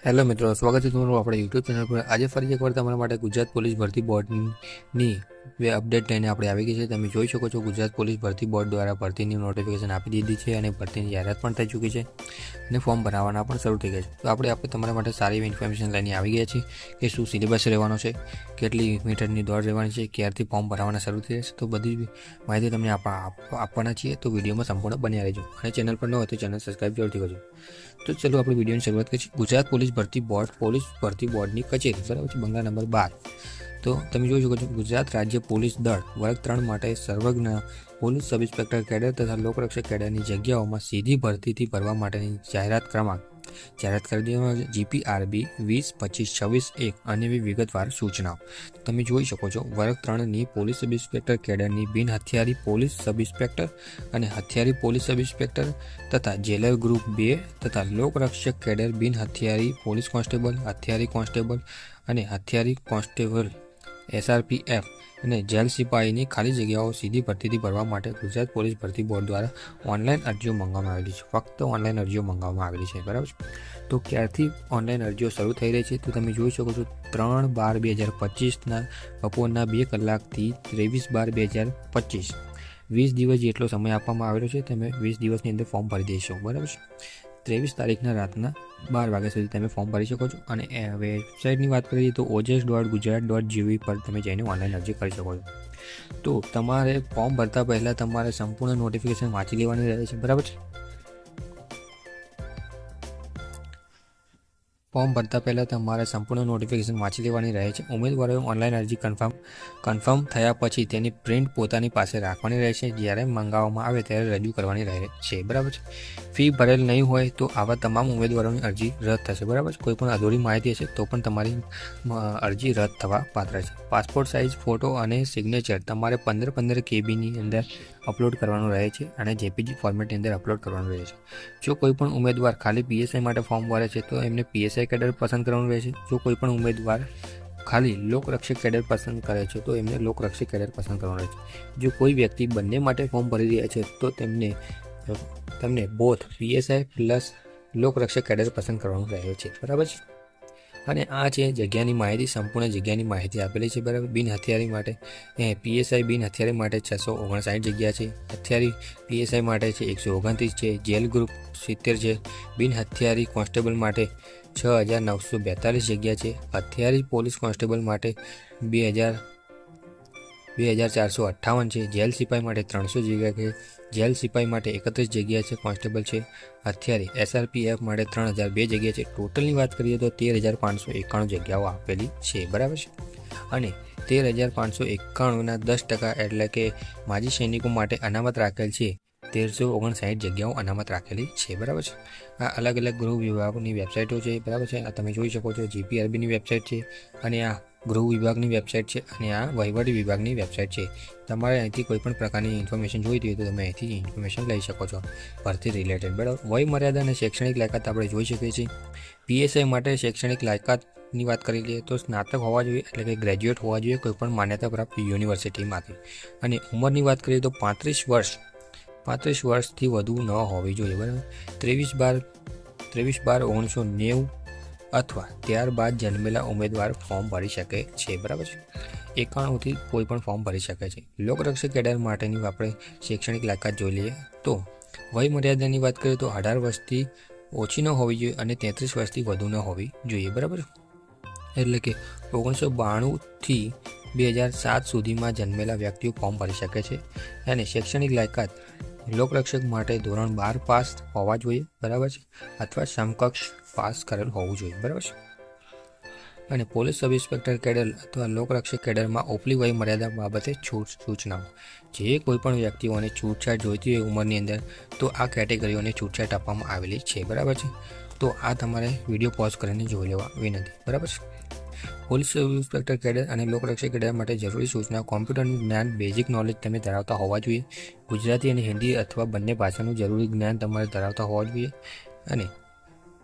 Hello મિત્રો, સ્વાગત છે તમારું આપણા યુટ્યુબ ચેનલ પર। આજે ફરી એકવાર તમારા માટે ગુજરાત પોલીસ ભરતી બોર્ડની અપડેટ લઈને આપણે આવી ગઈ છે। તમે જોઈ શકો છો ગુજરાત પોલીસ ભરતી બોર્ડ દ્વારા ભરતીની નોટિફિકેશન આપી દીધી છે અને ભરતીની જાહેરાત પણ થઈ ચૂકી છે અને ફોર્મ ભરાવાના પણ શરૂ થઈ ગયા છે। તો આપણે તમારા માટે સારી એવી ઇન્ફોર્મેશન લઈને આવી ગયા છીએ કે શું સિલેબસ રહેવાનો છે, કેટલી મીટરની દોડ રહેવાની છે, ક્યારથી ફોર્મ ભરાવાના શરૂ થઈ જશે। તો બધી માહિતી તમને આપવાના છીએ। તો વિડીયોમાં સંપૂર્ણ બન્યા રહેજો અને ચેનલ પર ન હોય તો ચેનલ સબસ્ક્રાઈબ જરૂરથી કરજો। તો ચલો આપણે વિડીયોની શરૂઆત કરીએ। ગુજરાત પોલીસ ભરતી બોર્ડની કચેરી, બરાબર છે, બંગલા નંબર 12। તો તમે જોઈ શકો છો ગુજરાત રાજ્ય પોલીસ દળ વર્ગ 3 માટે સર્વજ્ઞ પોલીસ સબ ઇન્સ્પેક્ટર કેડર તથા લોકરક્ષક કેડરની જગ્યાઓમાં સીધી ભરતીથી ભરવા માટેની જાહેરાત કરી દેવામાં GPRB 20-25-26-1 અને વિગતવાર સૂચનાઓ તમે જોઈ શકો છો। વર્ગ 3ની પોલીસ સબ ઇન્સ્પેક્ટર કેડરની બિન હથિયારી પોલીસ સબ ઇન્સ્પેક્ટર અને હથિયારી પોલીસ સબ ઇન્સ્પેક્ટર તથા જેલર ગ્રુપ 2 તથા લોકરક્ષક કેડર બિન હથિયારી પોલીસ કોન્સ્ટેબલ, હથિયારી કોન્સ્ટેબલ અને હથિયારી કોન્સ્ટેબલ SRPF અને જેલ સિપાહીની ખાલી જગ્યાઓ સીધી ભરતીથી ભરવા માટે ગુજરાત પોલીસ ભરતી બોર્ડ દ્વારા ઓનલાઈન અરજીઓ મંગાવવામાં આવેલી છે। ફક્ત ઓનલાઈન અરજીઓ મંગાવવામાં આવેલી છે, બરાબર। તો ક્યારથી ઓનલાઈન અરજીઓ શરૂ થઈ રહી છે તો તમે જોઈ શકો છો 3/12/2025 બપોરના 2 કલાકથી 23/12/2025 20 દિવસ જેટલો સમય આપવામાં આવેલો છે। તમે 20 દિવસની અંદર ફોર્મ ભરી દેશો, બરાબર। 23 તારીખના રાતના 12 વાગ્યા સુધી તમે ફોર્મ ભરી શકો છો અને વેબસાઇટની વાત કરીએ તો ojas.gujarat.gov પર તમે જઈને ઓનલાઈન અરજી કરી શકો છો। તો તમારે ફોર્મ ભરતા પહેલાં તમારે સંપૂર્ણ નોટિફિકેશન વાંચી લેવાની રહે છે, બરાબર છે। ફોર્મ ભરતા પહેલાં તમારે સંપૂર્ણ નોટિફિકેશન વાંચી લેવાની રહે છે। ઉમેદવારોએ ઓનલાઈન અરજી કન્ફર્મ થયા પછી તેની પ્રિન્ટ પોતાની પાસે રાખવાની રહેશે। જ્યારે મંગાવવામાં આવે ત્યારે રજૂ કરવાની રહે છે, બરાબર છે। ફી ભરેલ નહીં હોય તો આવા તમામ ઉમેદવારોની અરજી રદ થશે, બરાબર છે। કોઈ પણ અધૂરી માહિતી હશે તો પણ તમારી અરજી રદ થવા પાત્ર છે। પાસપોર્ટ સાઇઝ ફોટો અને સિગ્નેચર તમારે 15 KBની અંદર અપલોડ કરવાનું રહે છે અને JPG ફોર્મેટની અંદર અપલોડ કરવાનું રહે છે। જો કોઈ પણ ઉમેદવાર ખાલી PSI માટે ફોર્મ ભરે છે તો એમને PSI કેડર પસંદ કરવાનું રહેશે। જો કોઈ પણ ઉમેદવાર ખાલી લોકરક્ષક કેડર પસંદ કરે છે તો એમને લોકરક્ષક કેડર પસંદ કરવાનું રહેશે। જો કોઈ વ્યક્તિ બંને માટે ફોર્મ ભરી રહ્યા છે તો તેમને બોથ PSI પ્લસ લોકરક્ષક કેડર પસંદ કરવાનું રહે છે, બરાબર છે। અને આ છે જગ્યાની માહિતી, સંપૂર્ણ જગ્યાની માહિતી આપેલી છે, બરાબર। બિન હથિયારી માટે PSI બિન હથિયારી માટે 659 જગ્યા છે, હથિયારી PSI માટે છે 129 છે, જેલ ગ્રુપ 70 છે, બિન હથિયારી કોન્સ્ટેબલ માટે 6942 જગ્યા છે, હથિયારી પોલીસ કોન્સ્ટેબલ માટે 2458 છે, જેલ સિપાઈ માટે 300 જગ્યા છે, જેલ સિપાઈ માટે 31 જગ્યા છે, કોન્સ્ટેબલ છે, હથિયારી SRPF માટે 3002 જગ્યા છે। ટોટલની વાત કરીએ તો 13591 જગ્યાઓ આપેલી છે, બરાબર છે। અને 13591ના 10% એટલે કે માજી સૈનિકો માટે અનામત રાખેલ છે 1359 જગ્યાઓ અનામત રાખેલી છે, બરાબર છે। આ અલગ અલગ ગૃહ વિભાગની વેબસાઇટો છે, બરાબર છે। આ તમે જોઈ શકો છો GPRBની વેબસાઇટ છે અને આ ગૃહ વિભાગની વેબસાઇટ છે અને આ વહીવટી વિભાગની વેબસાઇટ છે। તમારે અહીંથી કોઈ પણ પ્રકારની ઇન્ફોર્મેશન જોઈતી હોય તો તમે અહીંથી ઇન્ફોર્મેશન લઈ શકો છો ભરતી રિલેટેડ, બરાબર। વય મર્યાદા અને શૈક્ષણિક લાયકાત આપણે જોઈ શકીએ છીએ। PSI માટે શૈક્ષણિક લાયકાતની વાત કરી લઈએ તો સ્નાતક હોવા જોઈએ, એટલે કે ગ્રેજ્યુએટ હોવા જોઈએ કોઈ પણ માન્યતા પ્રાપ્ત યુનિવર્સિટીમાંથી। અને ઉંમરની વાત કરીએ તો 35 વર્ષથી વધુ ન હોવી જોઈએ, બરાબર। 23/12/1990 અથવા ત્યારબાદ જન્મેલા ઉમેદવાર ફોર્મ ભરી શકે છે, બરાબર છે। 91થી કોઈ પણ ફોર્મ ભરી શકે છે। લોકરક્ષક કેડર માટેની આપણે શૈક્ષણિક લાયકાત જોઈ લઈએ તો વય મર્યાદાની વાત કરીએ તો 18 વર્ષથી ઓછી ન હોવી જોઈએ અને 33 વર્ષથી વધુ ન હોવી જોઈએ, બરાબર। એટલે કે 1992થી 2007 સુધીમાં જન્મેલા વ્યક્તિઓ ફોર્મ ભરી શકે છે। અને શૈક્ષણિક લાયકાત લોકરક્ષક માટે ધોરણ 12 પાસ હોવા જોઈએ, બરાબર છે, અથવા સમકક્ષ પાસ કરેલ હોવું જોઈએ, બરાબર છે। અને પોલીસ સબ ઇન્સ્પેક્ટર કેડર અથવા લોકરક્ષક કેડરમાં ઉપલી વય મર્યાદા બાબતે સૂચનાઓ જે કોઈ પણ વ્યક્તિઓને છૂટછાટ જોઈતી હોય ઉંમરની અંદર તો આ કેટેગરીઓને છૂટછાટ આપવામાં આવેલી છે, બરાબર છે। તો આ તમારે વિડીયો પોઝ કરીને જોઈ લેવા વિનંતી, બરાબર છે। પોલીસ સબ ઇન્સ્પેક્ટર કેડર અને લોકરક્ષક કેડર માટે જરૂરી સૂચના કોમ્પ્યુટરનું જ્ઞાન, બેઝિક નોલેજ તમે ધરાવતા હોવા જોઈએ। ગુજરાતી અને હિન્દી અથવા બંને ભાષાનું જરૂરી જ્ઞાન તમારે ધરાવતા હોવા જોઈએ। અને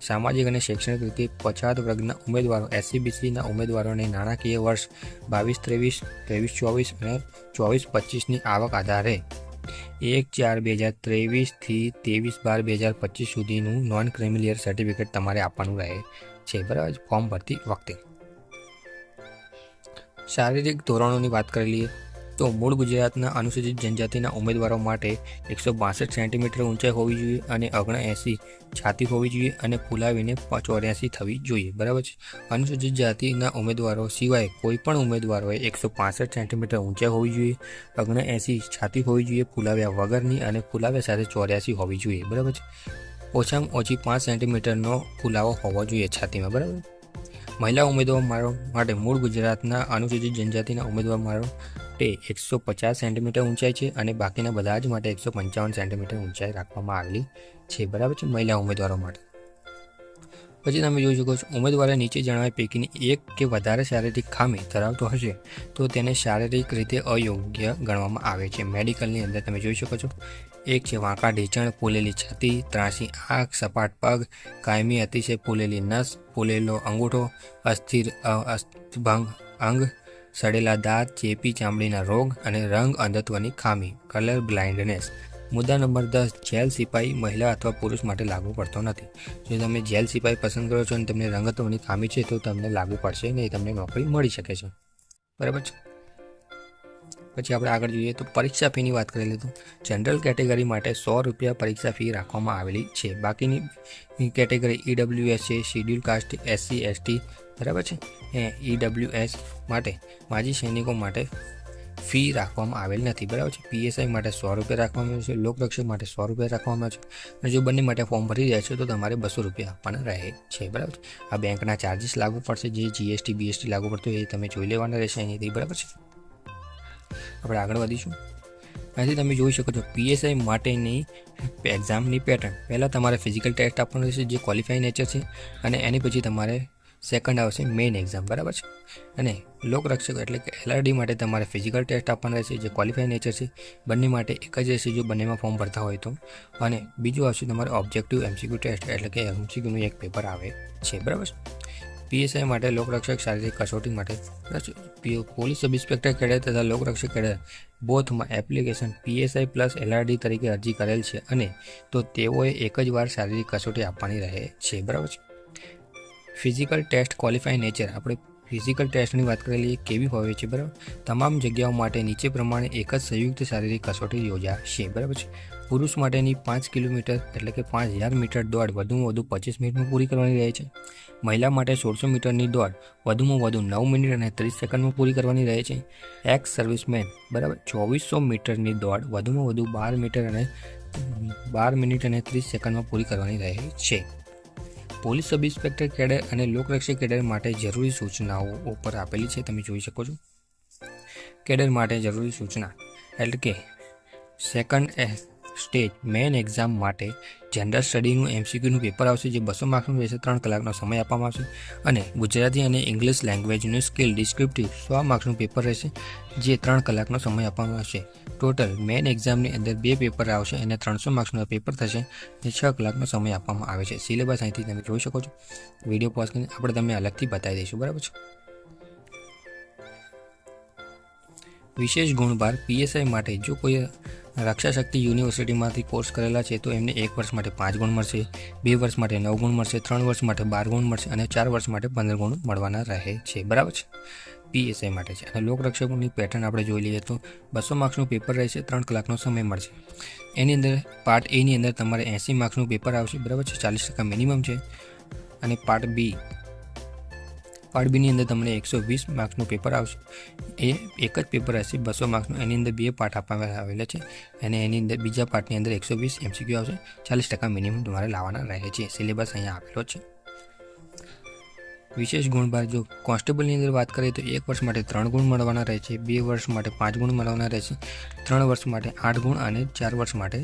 સામાજિક અને શૈક્ષણિક રીતે પછાત વર્ગના ઉમેદવારો SC/BCના ઉમેદવારોને નાણાકીય વર્ષ 22-23, 23-24 અને 24-25ની આવક આધારે 1/4/2023 થી 23/12/2025 સુધીનું નોન ક્રિમિલિયર સર્ટિફિકેટ તમારે આપવાનું રહે છે, બરાબર. ફોર્મ ભરતી વખતે શારીરિક ધોરણોની વાત કરી લઈએ તો મૂળ ગુજરાતના અનુસૂચિત જનજાતિના ઉમેદવારો માટે 162 સેન્ટીમીટર ઊંચાઈ હોવી જોઈએ અને 79 છાતી હોવી જોઈએ અને ફુલાવીને 84 થવી જોઈએ, બરાબર છે. અનુસૂચિત જાતિના ઉમેદવારો સિવાય કોઈ પણ ઉમેદવારોએ 165 સેન્ટીમીટર ઊંચાઈ હોવી જોઈએ, 79 છાતી હોવી જોઈએ, ફુલાવ્યા વગરની અને ફુલાવ્યા સાથે 84 હોવી જોઈએ, બરાબર છે. ઓછામાં ઓછી 5 સેન્ટીમીટરનો ફુલાવો હોવો જોઈએ છાતીમાં, બરાબર. મહિલા ઉમેદવારો માટે મૂળ ગુજરાતના અનુસૂચિત જનજાતિના ઉમેદવાર માટે 150 સેન્ટીમીટર ઊંચાઈ છે અને બાકીના બધા જ માટે 155 સેન્ટીમીટર ઊંચાઈ રાખવામાં આવેલી છે, બરાબર છે, મહિલા ઉમેદવારો માટે. પછી તમે જોઈ શકો છો, ઉમેદવારે નીચે જણાવ્યા પૈકીની એક કે વધારે શારીરિક ખામી ધરાવતો હશે તો તેને શારીરિક રીતે અયોગ્ય ગણવામાં આવે છે. મેડિકલની અંદર તમે જોઈ શકો છો, એક છે વાંકા ઢીંચણ, ફૂલેલી છાતી, ત્રાંસી આંખ, સપાટ પગ, કાયમી અતિશય ફૂલેલી નસ, ફૂલેલો અંગૂઠો, અસ્થિર અસ્થિભંગ અંગ, સડેલા દાંત, ચેપી ચામડીના રોગ અને રંગ અંધત્વની ખામી, કલર બ્લાઇન્ડનેસ. મુદ્દા નંબર 10, જેલ સિપાઈ મહિલા અથવા પુરુષ માટે લાગુ પડતો નથી. જો તમે જેલ સિપાઈ પસંદ કરો છો અને તમને રંગત્વની ખામી છે તો તમને લાગુ પડશે નહીં, તમને નોકરી મળી શકે છે, બરાબર છે. પછી આપણે આગળ જોઈએ તો પરીક્ષા ફીની વાત કરી લઈએ તો જનરલ કેટેગરી માટે 100 રૂપિયા પરીક્ષા ફી રાખવામાં આવેલી છે. બાકીની કેટેગરી ઈડબ્લ્યુએસ છે, શિડ્યુલ કાસ્ટ, SC ST, બરાબર છે. ઈડબ્લ્યુએસ માટે માજી સૈનિકો માટે ફી રાખવામાં આવેલ નથી, બરાબર છે. PSI માટે 100 રૂપિયા રાખવામાં આવે છે, લોકરક્ષક માટે 100 રૂપિયા રાખવામાં આવે છે અને જો બંને માટે ફોર્મ ભરી રહ્યા છે તો તમારે 200 રૂપિયા આપવાના રહે છે, બરાબર છે. આ બેંકના ચાર્જિસ લાગુ પડશે, જે GST BST લાગુ પડતું એ તમે જોઈ લેવાના રહેશે અહીંથી, બરાબર છે. આપણે આગળ વધીશું. અહીંથી તમે જોઈ શકો છો PSI માટેની એક્ઝામની પેટર્ન. પહેલાં તમારે ફિઝિકલ ટેસ્ટ આપવાનો રહેશે જે ક્વોલિફાઈ નેચર છે અને એની પછી તમારે સેકન્ડ આવશે મેઇન એક્ઝામ, બરાબર છે. અને લોકરક્ષક એટલે કે LRD માટે તમારે ફિઝિકલ ટેસ્ટ આપવાનો રહેશે જે ક્વોલિફાઈ નેચર છે. બંને માટે એક જ રહેશે જો બંનેમાં ફોર્મ ભરતા હોય તો. અને બીજું આવશે તમારે ઓબ્જેક્ટિવ MCQ ટેસ્ટ એટલે કે MCQનું એક પેપર આવે છે, બરાબર છે. PSI માટે લોકરક્ષક શારીરિક કસોટી માટે પોલીસ સબ ઇન્સ્પેક્ટર કેડર તથા લોકરક્ષક કેડર બોથમાં એપ્લિકેશન PSI પ્લસ LRD તરીકે અરજી કરેલ છે અને તો તેઓએ એક જ વાર શારીરિક કસોટી આપવાની રહે છે, બરાબર છે. Physical test qualify nature. આપણે ફિઝિકલ ટેસ્ટની વાત કરી લઈએ કેવી હોય છે, બરાબર. તમામ જગ્યાઓ માટે નીચે પ્રમાણે એક જ સંયુક્ત શારીરિક કસોટી યોજાશે, બરાબર છે. પુરુષ માટેની 5 કિલોમીટર એટલે કે 5000 મીટર દોડ વધુમાં વધુ 25 મિનિટમાં પૂરી કરવાની રહે છે. મહિલા માટે 1600 મીટરની દોડ વધુમાં વધુ 9 મિનિટ અને 30 સેકન્ડમાં પૂરી કરવાની રહે છે. એક્સ સર્વિસમેન, બરાબર, 2400 મીટરની દોડ વધુમાં વધુ 12 મિનિટ અને 30 સેકન્ડમાં પૂરી કરવાની રહે છે. પોલીસ સબ ઇન્સ્પેક્ટર કેડર અને લોકરક્ષક કેડર માટે જરૂરી સૂચનાઓ ઉપર આપેલી છે, તમે જોઈ શકો છો. કેડર માટે જરૂરી સૂચના એટલે કે સેકન્ડ સ્ટેજ મેઇન એક્ઝામ માટે જનરલ સ્ટડીનું MCQનું પેપર આવશે જે 200 માર્ક્સનું રહેશે. 3 કલાકનો સમય આપવામાં આવશે અને ગુજરાતી અને ઇંગ્લિશ લેંગ્વેજનું સ્કિલ ડિસ્ક્રિપ્ટિવ 100 માર્ક્સનું પેપર રહેશે જે 3 કલાકનો સમય આપવામાં આવશે. ટોટલ મેઇન એક્ઝામની અંદર 2 પેપર આવશે અને 300 માર્ક્સનું પેપર થશે જે 6 કલાકનો સમય આપવામાં આવે છે. સિલેબસ અહીંથી તમે જોઈ શકો છો. વિડીયો પોઝ કરીને આપણે તમને અલગથી બતાવી દઈશું, બરાબર છે. વિશેષ ગુણભાર. PSI માટે જો કોઈ રક્ષા શક્તિ યુનિવર્સિટીમાંથી કોર્સ કરેલા છે તો એમને 1 વર્ષ માટે 5 ગુણ મળશે, 2 વર્ષ માટે 9 ગુણ મળશે, 3 વર્ષ માટે 12 ગુણ મળશે અને 4 વર્ષ માટે 15 ગુણ મળવાના રહે છે, બરાબર છે. PSI માટે છે. અને લોકરક્ષકોની પેટર્ન આપણે જોઈ લઈએ તો 200 માર્ક્સનું પેપર રહેશે, 3 કલાકનો સમય મળશે. એની અંદર પાર્ટ A ની અંદર તમારે 80 માર્ક્સનું પેપર આવશે, બરાબર છે, 40% મિનિમમ છે. અને પાર્ટ B ની અંદર તમને 120 માર્ક્સનું પેપર આવશે. એ એક જ પેપર હશે 200 માર્ક્સનું. એની અંદર 2 પાર્ટ આપવામાં આવેલા છે અને એની અંદર બીજા પાર્ટની અંદર 120 MCQ આવશે. 40% મિનિમમ તમારે લાવવાના રહે છે. સિલેબસ અહીંયા આપેલો છે. વિશેષ ગુણભાર. જો કોન્સ્ટેબલની અંદર વાત કરીએ તો 1 વર્ષ માટે 3 ગુણ મળવાના રહે છે, 2 વર્ષ માટે 5 ગુણ મળવાના રહે છે, 3 વર્ષ માટે 8 ગુણ અને 4 વર્ષ માટે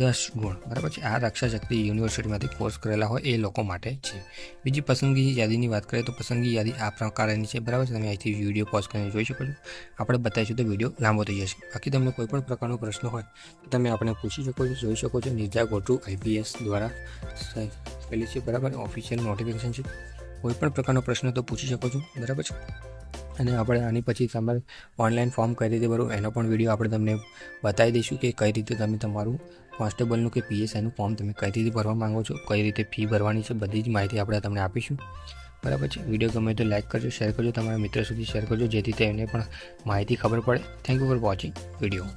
10 ગુણ, બરાબર છે. આ રક્ષા શક્તિ યુનિવર્સિટીમાંથી કોર્સ કરેલા હોય એ લોકો માટે છે. બીજી પસંદગી યાદીની વાત કરીએ તો પસંદગી યાદી આ પ્રકારની છે, બરાબર છે. તમે અહીંથી વિડીયો પોઝ કરીને જોઈ શકો છો. આપણે બતાવીશું તો વિડીયો લાંબો થઈ જશે. બાકી તમને કોઈ પણ પ્રકારનો પ્રશ્ન હોય તો તમે આપણે પૂછી શકો છો, જોઈ શકો છો. નિર્જા ગોટુ IPS દ્વારા પેલી છે, બરાબર, ઓફિશિયલ નોટિફિકેશન છે. કોઈ પણ પ્રકારનો પ્રશ્ન તો પૂછી શકો છો, બરાબર છે. અને આપણે આની પછી તમારે ઓનલાઈન ફોર્મ કઈ રીતે ભરવું એનો પણ વિડીયો આપણે તમને બતાવી દઈશું કે કઈ રીતે તમે તમારું કોન્સ્ટેબલનું કે પીએસઆઈનું ફોર્મ તમે કઈ રીતે ભરવા માંગો છો, કઈ રીતે ફી ભરવાની છે, બધી જ માહિતી આપણે તમને આપીશું. બરાબર છે. વિડીયો ગમે તો લાઈક કરજો, શેર કરજો, તમારા મિત્રો સુધી શેર કરજો જેથી તેમને પણ માહિતી ખબર પડે. Thank you for watching video.